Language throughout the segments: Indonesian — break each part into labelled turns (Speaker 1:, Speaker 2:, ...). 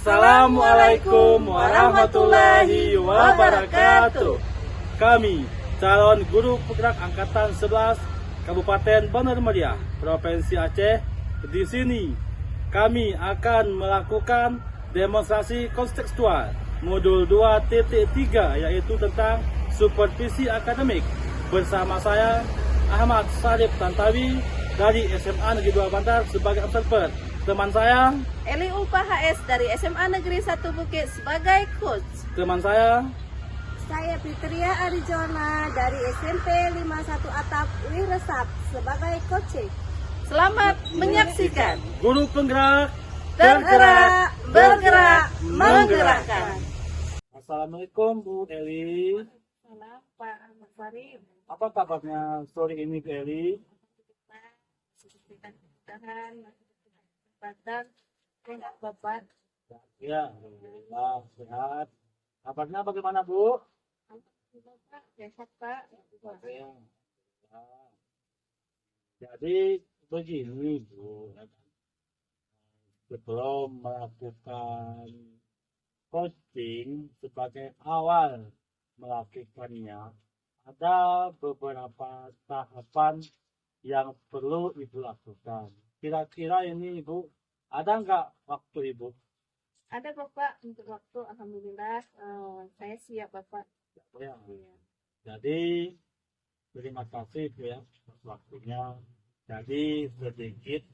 Speaker 1: Assalamualaikum warahmatullahi wabarakatuh. Kami, calon guru penggerak Angkatan 11 Kabupaten Bandar Meriah, Provinsi Aceh. Di sini, kami akan melakukan demonstrasi kontekstual modul 2.3, yaitu tentang supervisi akademik. Bersama saya, Ahmad Sarif Tantawi, dari SMA Negeri 2 Bantar sebagai observer. Teman saya,
Speaker 2: Eli Ulfa HS dari SMA Negeri 1 Bukit sebagai coach.
Speaker 1: teman saya,
Speaker 3: Fitria Arijona dari SMP 51 Atap Wiresap sebagai coach.
Speaker 2: Selamat menyaksikan.
Speaker 1: guru penggerak
Speaker 2: Tergerak, bergerak, menggerakkan.
Speaker 1: Assalamualaikum Bu Eli.
Speaker 2: Salam Pak Ahmad Sarif.
Speaker 1: Apa kabarnya sore ini Bu Eli?
Speaker 2: Bapak.
Speaker 1: Ya, alhamdulillah sehat. Kabarnya bagaimana Bu?
Speaker 2: Sehat Pak.
Speaker 1: Ya. Jadi begini Bu, sebelum melakukan coaching sebagai awal melakukannya, ada beberapa tahapan yang perlu Ibu lakukan. Kira-kira ini Ibu, ada nggak waktu Ibu?
Speaker 2: Ada Bapak untuk waktu, alhamdulillah saya siap Bapak.
Speaker 1: Ya. Jadi terima kasih Bu ya atas waktunya. Jadi sedikit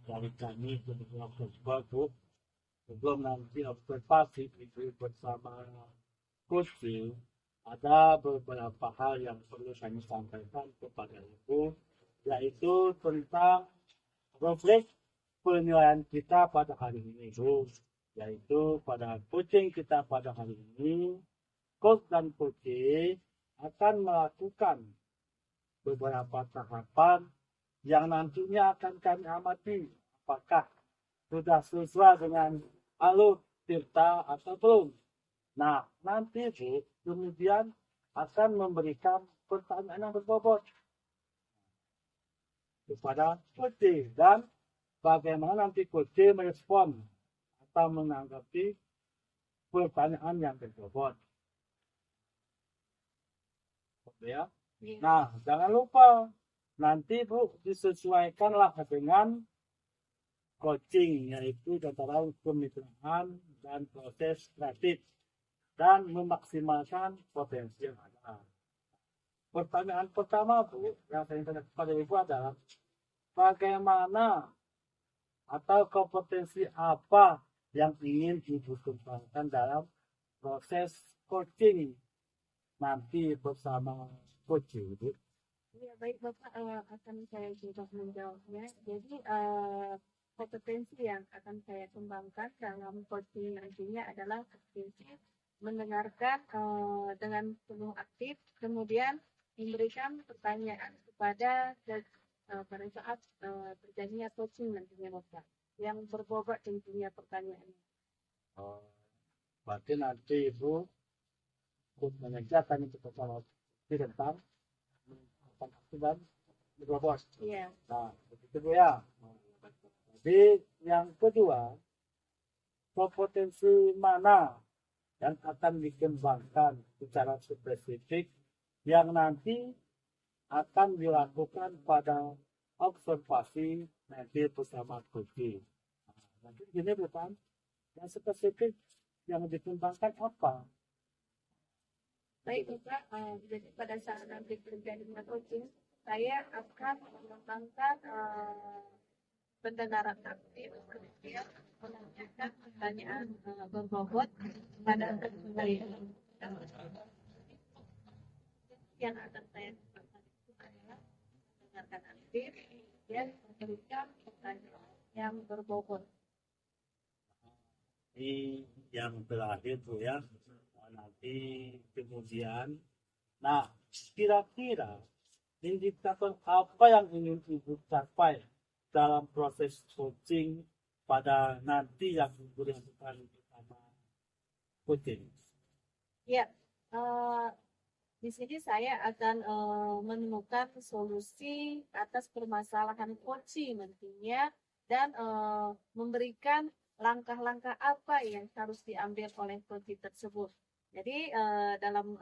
Speaker 1: dari kami sebelum Bu, sebelum nanti observasi Ibu bersama kursi, ada beberapa hal yang perlu kami sampaikan kepada Ibu, yaitu tentang refleks penilaian kita pada hari ini, Bu. Yaitu pada coaching kita pada hari ini, coach dan coaching akan melakukan beberapa tahapan yang nantinya akan kami amati apakah sudah sesuai dengan alur tirta atau belum. Nah, nanti Bu, kemudian akan memberikan pertanyaan yang berbobot kepada coach dan bagaimana nanti coach merespon atau menanggapi pertanyaan yang berbobot. Oke ya. Nah, jangan lupa nanti Bu disesuaikanlah dengan coaching, yaitu antara kemitraan dan proses kreatif dan memaksimalkan potensi yang ada. Pertanyaan pertama Bu yang saya ingin kepada Ibu adalah bagaimana atau kompetensi apa yang ingin Ibu kembangkan dalam proses coaching nanti bersama coach Ibu?
Speaker 2: Ya baik Bapak, akan saya coba menjawabnya. Jadi kompetensi yang akan saya kembangkan dalam coaching nantinya adalah kompetensi mendengarkan dengan penuh aktif, kemudian memberikan pertanyaan kepada pada saat terjadinya coaching nantinya Bapak, yang berbobot tentunya pertanyaannya.
Speaker 1: Berarti nanti Ibu mengajarkan itu kepada tentang aktif dan berbobot.
Speaker 2: Iya.
Speaker 1: Nah, begitu Bu ya. Jadi yang kedua, kompetensi mana yang akan dikembangkan secara spesifik yang nanti akan dilakukan pada observasi nanti bersama coach. Nanti gini bukan yang spesifik yang dikembangkan apa?
Speaker 2: Baik Bapak, jadi pada saat nanti terjadinya coaching, saya akan mengembangkan pendengaran aktif, kemudian menanyakan pertanyaan berbobot pada saya. Yang akan saya kembangkan itu adalah mendengarkan aktif dan memberikan pertanyaan yang berbobot.
Speaker 1: Ini yang terakhir Bu ya. Nanti kemudian, nah kira-kira indikator apa yang ingin Ibu capai dalam proses coaching pada nanti yang Ibu lakukan bersama coaching?
Speaker 2: Ya, di sini saya akan menemukan solusi atas permasalahan coaching nantinya dan memberikan langkah-langkah apa yang harus diambil oleh coach tersebut. Jadi dalam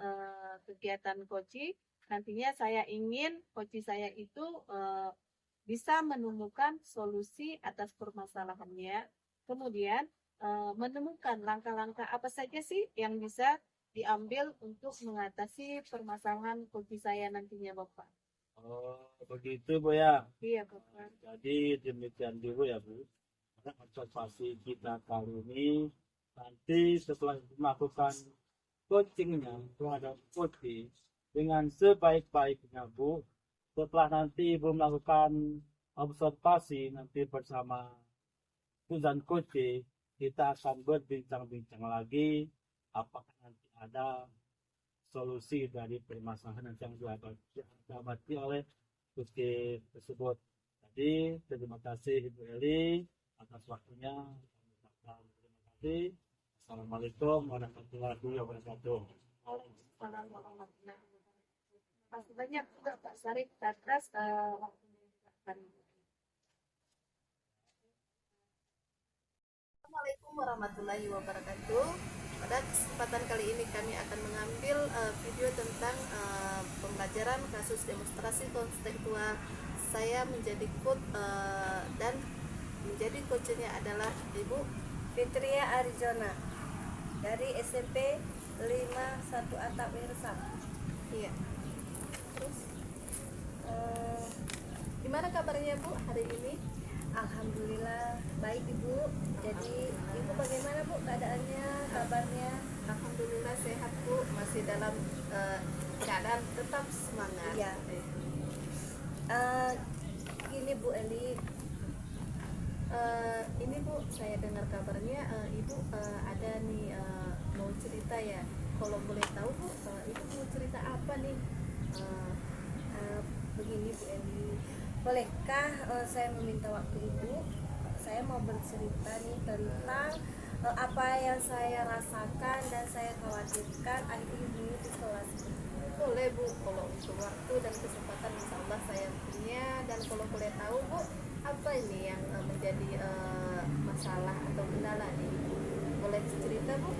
Speaker 2: kegiatan coach nantinya saya ingin coach saya itu bisa menemukan solusi atas permasalahannya, kemudian menemukan langkah-langkah apa saja sih yang bisa diambil untuk mengatasi permasalahan kopi saya nantinya, Bapak.
Speaker 1: Oh, begitu Bu ya.
Speaker 2: Iya, Bapak.
Speaker 1: Jadi demikian dulu ya Bu. Karena observasi kita kali ini nanti setelah melakukan coachingnya terhadap coaching dengan sebaik-baiknya Bu. Setelah nanti Ibu melakukan observasi nanti bersama dan coaching, kita akan berbincang-bincang lagi apakah nanti ada solusi dari permasalahan yang dihadapi oleh coaching tersebut. Jadi terima kasih Ibu Eli atas waktunya. Terima kasih. Assalamualaikum warahmatullahi wabarakatuh.
Speaker 2: Waalaikumsalam warahmatullahi wabarakatuh. Terima kasih banyak juga Pak Sarif atas waktunya juga hari ini.
Speaker 4: Assalamualaikum warahmatullahi wabarakatuh. Pada kesempatan kali ini kami akan mengambil video tentang pembelajaran kasus demonstrasi konstekstual. Saya menjadi coach dan menjadi coachnya adalah Ibu
Speaker 3: Fitria Arijona dari SMP 51 Atap Resap.
Speaker 4: Iya. Terus gimana kabarnya Bu hari ini?
Speaker 3: Alhamdulillah baik Ibu. Jadi Ibu bagaimana Bu keadaannya, kabarnya?
Speaker 4: Alhamdulillah sehat Bu, masih dalam keadaan tetap semangat.
Speaker 3: Iya. Gini Bu Eli,
Speaker 4: ini Bu, saya dengar kabarnya Ibu ada nih mau cerita ya. Kalau boleh tahu Bu, Ibu mau cerita apa nih?
Speaker 3: begini Bu Eli, bolehkah saya meminta waktu Ibu? Saya mau bercerita nih tentang apa yang saya rasakan dan saya khawatirkan akhir ini di kelas.
Speaker 4: Boleh Bu, kalau untuk waktu dan kesempatan insya Allah saya punya. Dan kalau boleh tahu Bu, apa ini yang menjadi masalah atau kendala nih? Boleh cerita Bu?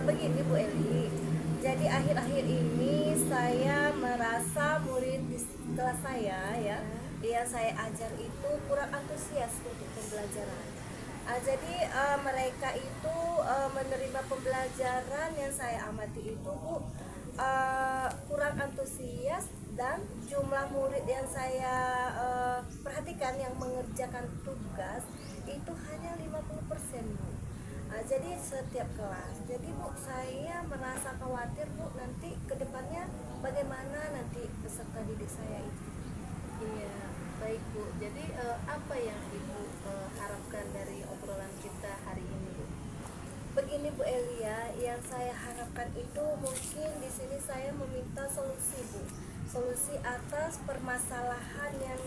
Speaker 3: Begini Bu Eli, jadi akhir-akhir ini saya merasa murid di kelas saya ya, yang saya ajar itu kurang antusias untuk pembelajaran. Jadi mereka itu menerima pembelajaran yang saya amati itu Bu, kurang antusias, dan jumlah murid yang saya perhatikan yang mengerjakan tugas itu hanya 50% Bu. Jadi setiap kelas. Jadi Bu, saya merasa khawatir Bu, nanti kedepannya bagaimana nanti peserta didik saya itu.
Speaker 4: Iya, baik Bu. Jadi apa yang Ibu harapkan dari obrolan kita hari ini Bu?
Speaker 3: Begini Bu Elia, yang saya harapkan itu mungkin di sini saya meminta solusi Bu, solusi atas permasalahan yang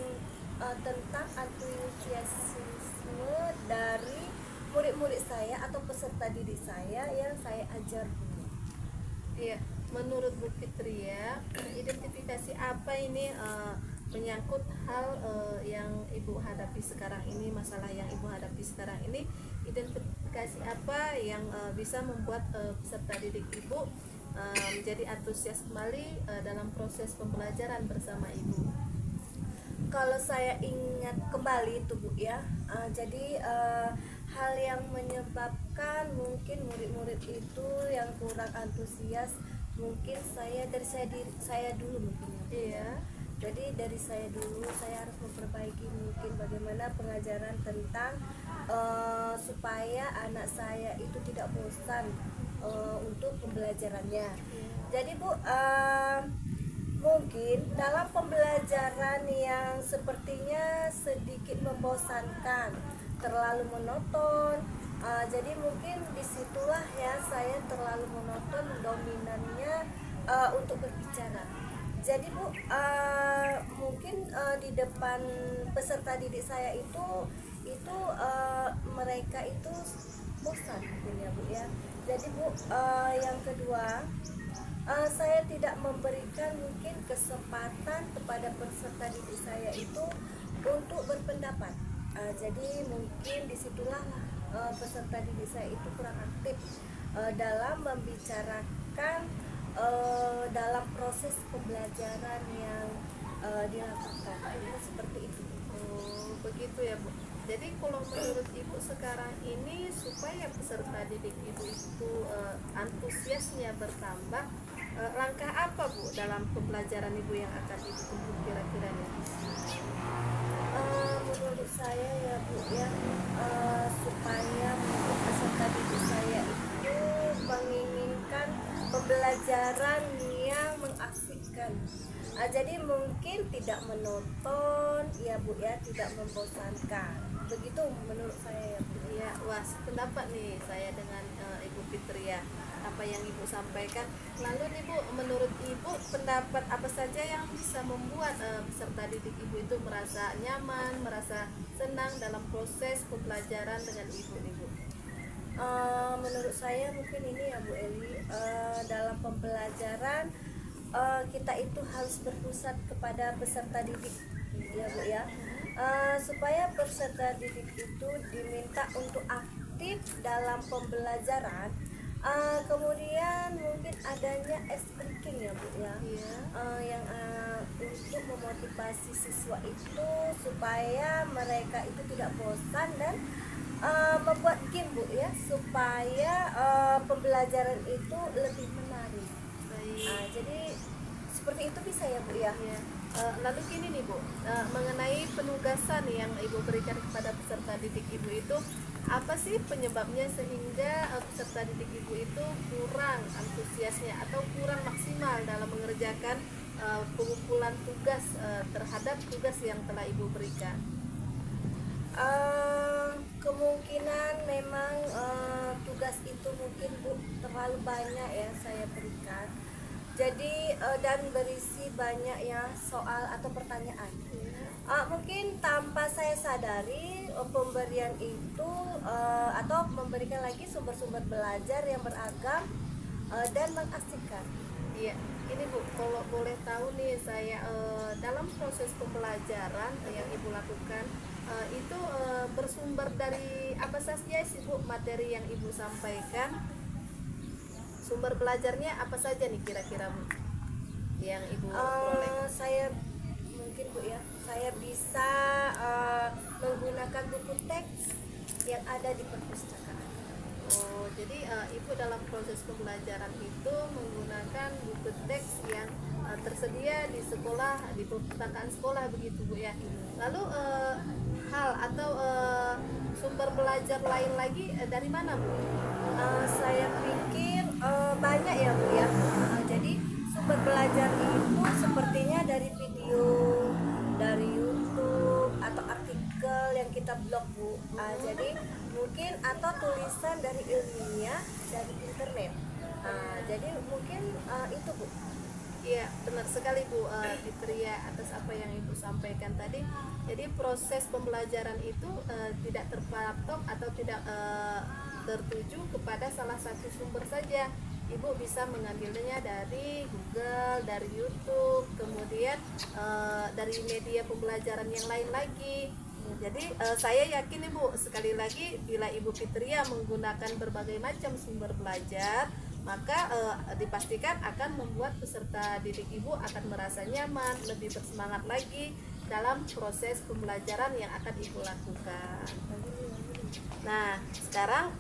Speaker 3: tentang antusiasme dari murid-murid saya atau peserta didik saya yang saya ajar Bu.
Speaker 4: Iya, menurut Bu Fitria, identifikasi apa ini menyangkut hal yang Ibu hadapi sekarang ini, masalah yang Ibu hadapi sekarang ini, identifikasi apa yang bisa membuat peserta didik Ibu menjadi antusias kembali dalam proses pembelajaran bersama Ibu?
Speaker 3: Kalau saya ingat kembali itu Bu ya, jadi hal yang menyebabkan mungkin murid-murid itu yang kurang antusias, mungkin saya dulu mungkin ya.
Speaker 4: Iya.
Speaker 3: Jadi dari saya dulu, saya harus memperbaiki mungkin bagaimana pengajaran tentang supaya anak saya itu tidak bosan untuk pembelajarannya. Jadi Bu, mungkin dalam pembelajaran yang sepertinya sedikit membosankan, terlalu monoton, jadi mungkin disitulah ya saya terlalu monoton, dominannya untuk berbicara. Jadi Bu, mungkin di depan peserta didik saya itu mereka itu bosan mungkin ya Bu ya. Jadi Bu, yang kedua, saya tidak memberikan mungkin kesempatan kepada peserta didik saya itu untuk berpendapat. Jadi mungkin disitulah peserta didik saya itu kurang aktif dalam membicarakan dalam proses pembelajaran yang dilakukan. Seperti itu.
Speaker 4: Oh, begitu ya Bu. Jadi kalau menurut Ibu sekarang ini supaya peserta didik Ibu itu antusiasnya bertambah, langkah apa Bu dalam pembelajaran Ibu yang akan Ibu tempuh kira-kira nih?
Speaker 3: Menurut saya ya Bu ya, supaya mungkin peserta didik saya itu menginginkan pembelajaran yang mengasihkan. Jadi mungkin tidak monoton ya Bu ya, tidak membosankan. Begitu menurut saya ya Bu.
Speaker 4: Ya, wah, pendapat nih saya dengan Ibu Fitria, apa yang Ibu sampaikan. Lalu nih Bu, menurut Ibu pendapat apa saja yang bisa membuat peserta didik Ibu itu merasa nyaman, merasa senang dalam proses pembelajaran dengan Ibu nih Bu?
Speaker 3: Menurut saya mungkin ini ya Bu Eli, dalam pembelajaran kita itu harus berpusat kepada peserta didik ya Bu ya, supaya peserta didik itu diminta untuk aktif dalam pembelajaran. Kemudian mungkin adanya speaking ya Bu ya,
Speaker 4: Iya.
Speaker 3: yang untuk memotivasi siswa itu supaya mereka itu tidak bosan dan membuat game Bu ya, supaya pembelajaran itu lebih menarik.
Speaker 4: Baik.
Speaker 3: Jadi seperti itu bisa ya Bu ya.
Speaker 4: Ya. Lalu gini nih Bu, mengenai penugasan yang Ibu berikan kepada peserta didik Ibu itu, apa sih penyebabnya sehingga peserta didik Ibu itu kurang antusiasnya atau kurang maksimal dalam mengerjakan pengumpulan tugas terhadap tugas yang telah Ibu berikan?
Speaker 3: Kemungkinan memang tugas itu mungkin Bu terlalu banyak ya saya berikan. Jadi dan berisi banyak ya soal atau pertanyaan. Mungkin tanpa saya sadari pemberian itu atau memberikan lagi sumber-sumber belajar yang beragam dan mengasihkan.
Speaker 4: Iya, ini Bu, kalau boleh tahu nih saya, dalam proses pembelajaran yang Ibu lakukan itu bersumber dari apa saja sih Bu materi yang Ibu sampaikan? Sumber belajarnya apa saja nih kira-kira Bu yang Ibu peroleh?
Speaker 3: Saya mungkin Bu ya, saya bisa menggunakan buku teks yang ada di perpustakaan.
Speaker 4: Oh, jadi Ibu dalam proses pembelajaran itu menggunakan buku teks yang tersedia di sekolah, di perpustakaan sekolah begitu Bu ya. Lalu hal atau sumber belajar lain lagi dari mana Bu?
Speaker 3: Saya pikir banyak ya Bu ya. Jadi sumber belajar itu sepertinya dari video, dari YouTube atau artikel yang kita blog Bu. Jadi mungkin atau tulisan dari ilmiah dari internet. Jadi mungkin itu Bu.
Speaker 4: Iya, benar sekali Bu Fitria atas apa yang Ibu sampaikan tadi. Jadi proses pembelajaran itu tidak terpatok atau tidak tertuju kepada salah satu sumber saja. Ibu bisa mengambilnya dari Google, dari YouTube, kemudian dari media pembelajaran yang lain lagi. Jadi saya yakin Ibu, sekali lagi bila Ibu Fitria menggunakan berbagai macam sumber belajar, maka dipastikan akan membuat peserta didik Ibu akan merasa nyaman, lebih bersemangat lagi dalam proses pembelajaran yang akan Ibu lakukan. Nah, sekarang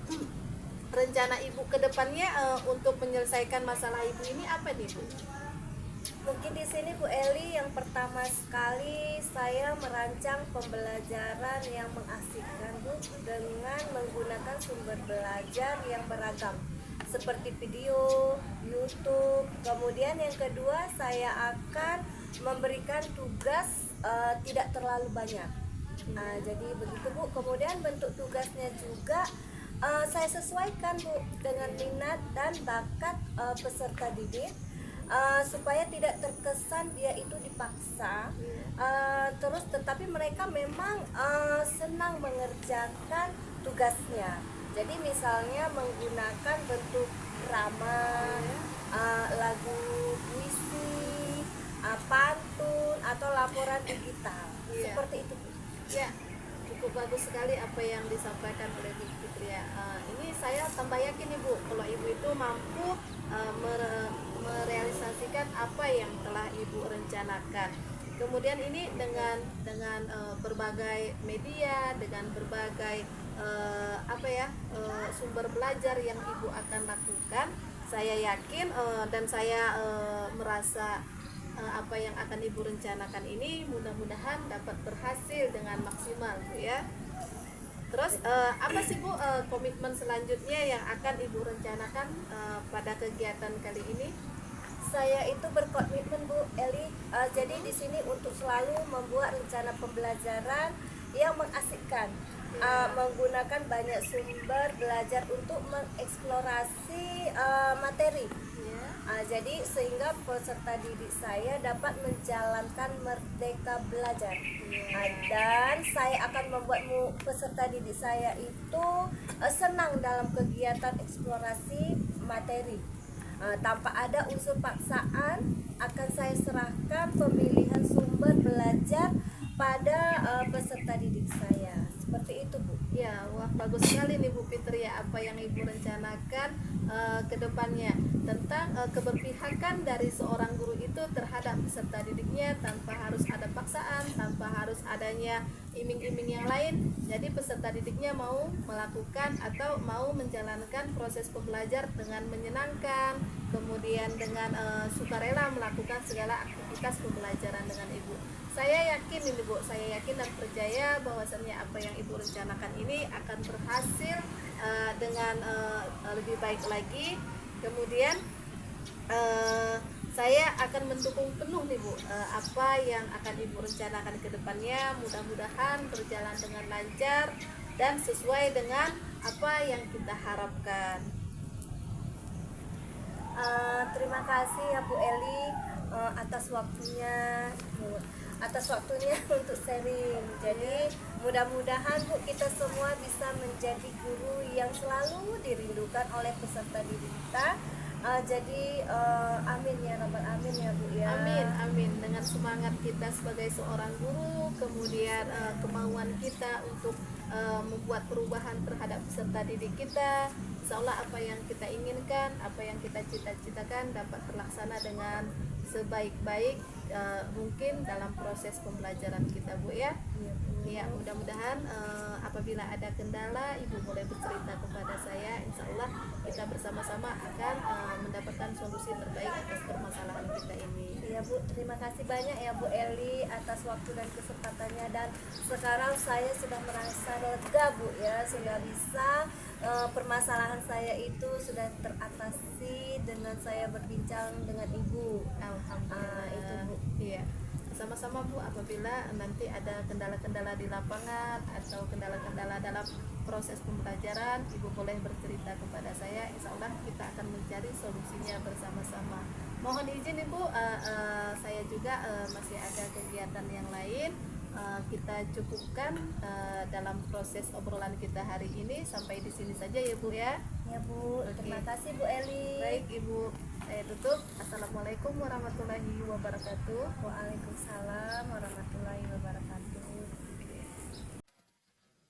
Speaker 4: rencana Ibu ke depannya untuk menyelesaikan masalah Ibu ini apa nih Bu?
Speaker 3: Mungkin di sini Bu Eli, yang pertama sekali saya merancang pembelajaran yang mengasihkan Bu dengan menggunakan sumber belajar yang beragam seperti video, YouTube. Kemudian yang kedua saya akan memberikan tugas tidak terlalu banyak. Jadi begitu Bu. Kemudian bentuk tugasnya juga saya sesuaikan Bu dengan minat dan bakat peserta didik. Supaya tidak terkesan dia itu dipaksa, terus tetapi mereka memang senang mengerjakan tugasnya. Jadi misalnya menggunakan bentuk drama, lagu puisi, pantun atau laporan digital, seperti itu.
Speaker 4: Ya, cukup cukup bagus sekali apa yang disampaikan oleh Bu Fitria. Ini saya tambah yakin Ibu kalau Ibu itu mampu merealisasikan apa yang telah Ibu rencanakan. Kemudian ini dengan berbagai media, dengan berbagai sumber belajar yang Ibu akan lakukan, saya yakin dan saya merasa apa yang akan Ibu rencanakan ini mudah-mudahan dapat berhasil dengan maksimal, Bu ya. Terus apa sih Bu komitmen selanjutnya yang akan Ibu rencanakan pada kegiatan kali ini?
Speaker 3: Saya itu berkomitmen Bu Eli, jadi di sini untuk selalu membuat rencana pembelajaran yang mengasikkan, menggunakan banyak sumber belajar untuk mengeksplorasi materi. Jadi sehingga peserta didik saya dapat menjalankan merdeka belajar. Dan saya akan membuat peserta didik saya itu senang dalam kegiatan eksplorasi materi. Tanpa ada unsur paksaan, akan saya serahkan pemilihan sumber belajar pada peserta didik saya. Seperti itu Bu.
Speaker 4: Ya, wah bagus sekali nih Bu Fitria apa yang Ibu rencanakan ke depannya tentang keberpihakan dari seorang guru itu terhadap peserta didiknya tanpa harus ada paksaan, tanpa harus adanya iming-iming yang lain. Jadi peserta didiknya mau melakukan atau mau menjalankan proses pembelajar dengan menyenangkan, kemudian dengan sukarela melakukan segala aktivitas pembelajaran dengan Ibu. Saya yakin ini Bu, saya yakin dan percaya bahwasannya apa yang Ibu rencanakan ini akan berhasil dengan lebih baik lagi. Kemudian saya akan mendukung penuh nih Bu apa yang akan Ibu rencanakan ke depannya. Mudah-mudahan berjalan dengan lancar dan sesuai dengan apa yang kita harapkan.
Speaker 3: Terima kasih ya Bu Eli atas waktunya untuk sharing. Jadi mudah-mudahan Bu kita semua bisa menjadi guru yang selalu dirindukan oleh peserta didik kita. Jadi amin ya rabbal amin ya Bu ya.
Speaker 4: Amin, amin. Dengan semangat kita sebagai seorang guru, kemudian kemauan kita untuk membuat perubahan terhadap peserta didik kita, insya Allah apa yang kita inginkan, apa yang kita cita-citakan dapat terlaksana dengan sebaik-baik mungkin dalam proses pembelajaran kita Bu ya. Ya, mudah-mudahan apabila ada kendala Ibu boleh bercerita kepada saya, insya Allah kita bersama-sama akan mendapatkan solusi terbaik atas permasalahan kita ini.
Speaker 3: Ya Bu, terima kasih banyak ya Bu Eli atas waktu dan kesempatannya, dan sekarang saya sudah merasa lega Bu ya, sudah bisa permasalahan saya itu sudah teratasi dengan saya berbincang dengan Ibu.
Speaker 4: Alhamdulillah.
Speaker 3: Itu Bu.
Speaker 4: Iya. Sama-sama Bu, apabila nanti ada kendala-kendala di lapangan atau kendala-kendala dalam proses pembelajaran, Ibu boleh bercerita kepada saya, insya Allah kita akan mencari solusinya bersama-sama. Mohon izin Ibu, saya juga masih ada kegiatan yang lain. Kita cukupkan dalam proses obrolan kita hari ini sampai di sini saja ya Bu ya.
Speaker 3: Ya Bu, terima kasih Bu Eli.
Speaker 4: Baik Ibu, saya tutup. Assalamualaikum warahmatullahi wabarakatuh.
Speaker 3: Waalaikumsalam warahmatullahi wabarakatuh.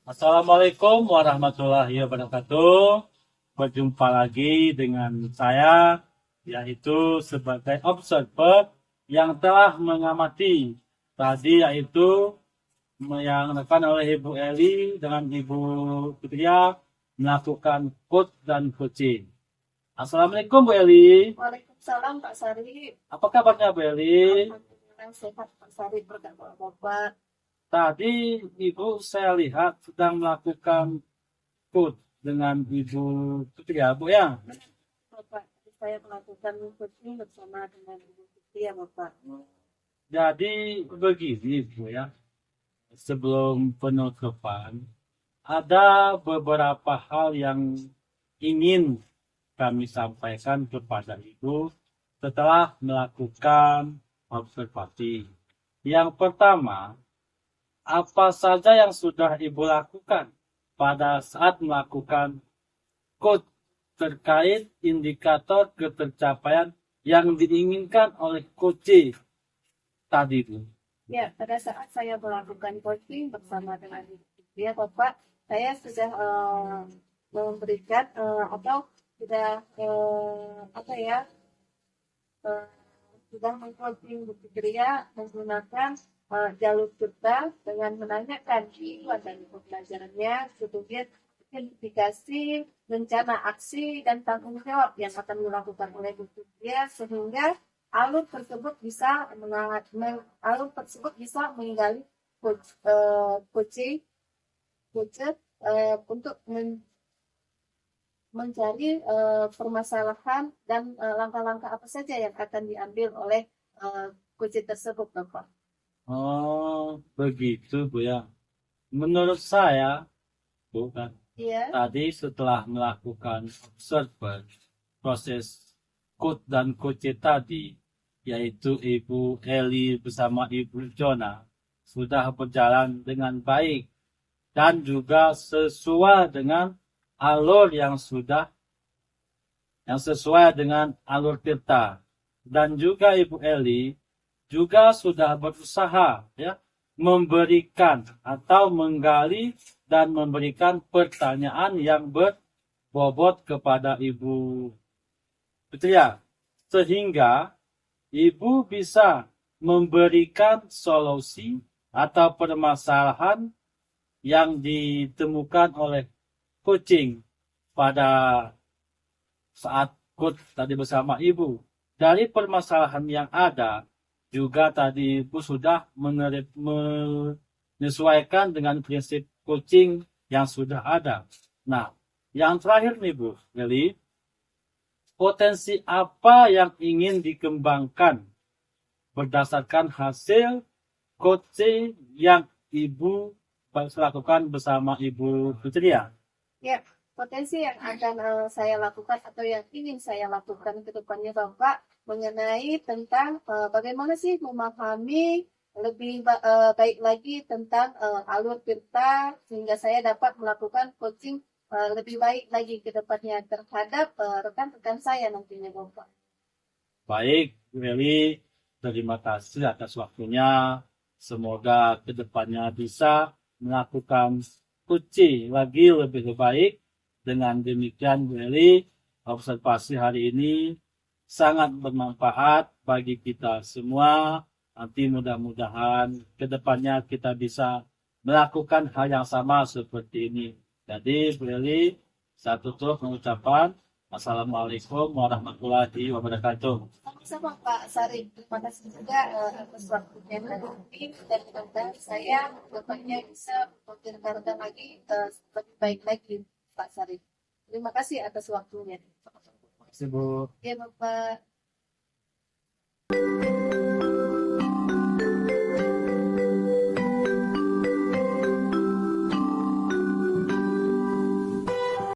Speaker 1: Assalamualaikum warahmatullahi wabarakatuh. Berjumpa lagi dengan saya, yaitu sebagai observer yang telah mengamati tadi, yaitu yang dilakukan oleh Ibu Eli dengan Ibu Fitria melakukan code dan coaching. Assalamualaikum Bu Eli.
Speaker 2: Waalaikumsalam Pak Sari.
Speaker 1: Apa kabarnya Bu Eli?
Speaker 2: Alhamdulillah sehat Pak Sari, berkat obat.
Speaker 1: Tadi Ibu saya lihat sedang melakukan code dengan Ibu Fitria Bu ya.
Speaker 2: Bapak, saya melakukan coaching bersama dengan Ibu Fitria Bapak.
Speaker 1: Jadi begini Bu ya. Sebelum penutupan, ada beberapa hal yang ingin kami sampaikan kepada Ibu setelah melakukan observasi. Yang pertama, apa saja yang sudah Ibu lakukan pada saat melakukan code terkait indikator ketercapaian yang diinginkan oleh coach tadi Bu?
Speaker 2: Ya, pada saat saya melakukan coaching bersama dengan Ibu Ya Bapak, saya sudah memberikan atau sudah apa ya eh, sudah mengcoaching Bu Fitria menggunakan jalur cerdas dengan menanyakan tujuan dari pembelajarannya, kemudian identifikasi rencana aksi dan tanggung jawab yang akan dilakukan oleh Bu Fitria sehingga alur tersebut bisa menggali coaching budget untuk mencari permasalahan dan langkah-langkah apa saja yang akan diambil oleh coaching tersebut, Bapak.
Speaker 1: Oh, begitu Bu ya. Menurut saya, Bu kan,
Speaker 2: Iya.
Speaker 1: tadi setelah melakukan observer proses code dan coach tadi, yaitu Ibu Eli bersama Ibu Jona, sudah berjalan dengan baik dan juga sesuai dengan alur yang sesuai dengan alur Tirta. Dan juga Ibu Eli juga sudah berusaha ya memberikan atau menggali dan memberikan pertanyaan yang berbobot kepada Ibu Fitria sehingga Ibu bisa memberikan solusi atau permasalahan yang ditemukan oleh coaching pada saat coach tadi bersama Ibu. Dari permasalahan yang ada, juga tadi Ibu sudah menyesuaikan dengan prinsip coaching yang sudah ada. Nah, yang terakhir nih Bu Eli, potensi apa yang ingin dikembangkan berdasarkan hasil coaching yang Ibu lakukan bersama Ibu Fitria?
Speaker 2: Ya, potensi yang akan saya lakukan atau yang ingin saya lakukan ke depannya Bapak mengenai tentang bagaimana sih memahami lebih baik lagi tentang alur Tirta sehingga saya dapat melakukan coaching lebih baik lagi ke depannya terhadap rekan-rekan saya nantinya Bapak.
Speaker 1: Baik, Bu Eli, terima kasih atas waktunya. Semoga kedepannya bisa melakukan coaching lagi lebih baik. Dengan demikian, Bu Eli, observasi hari ini sangat bermanfaat bagi kita semua. Nanti mudah-mudahan kedepannya kita bisa melakukan hal yang sama seperti ini. Jadi, Bu Eli, saya tutup mengucapkan Assalamualaikum warahmatullahi wabarakatuh.
Speaker 2: Sama-sama Pak Sarif, terima kasih juga atas waktunya hari ini dan mudah-mudahan saya kedepannya bisa mendengarkan lagi lebih baik lagi Pak Sarif. Terima kasih atas waktunya.
Speaker 1: Terima kasih Bu.
Speaker 2: Ya Bapak.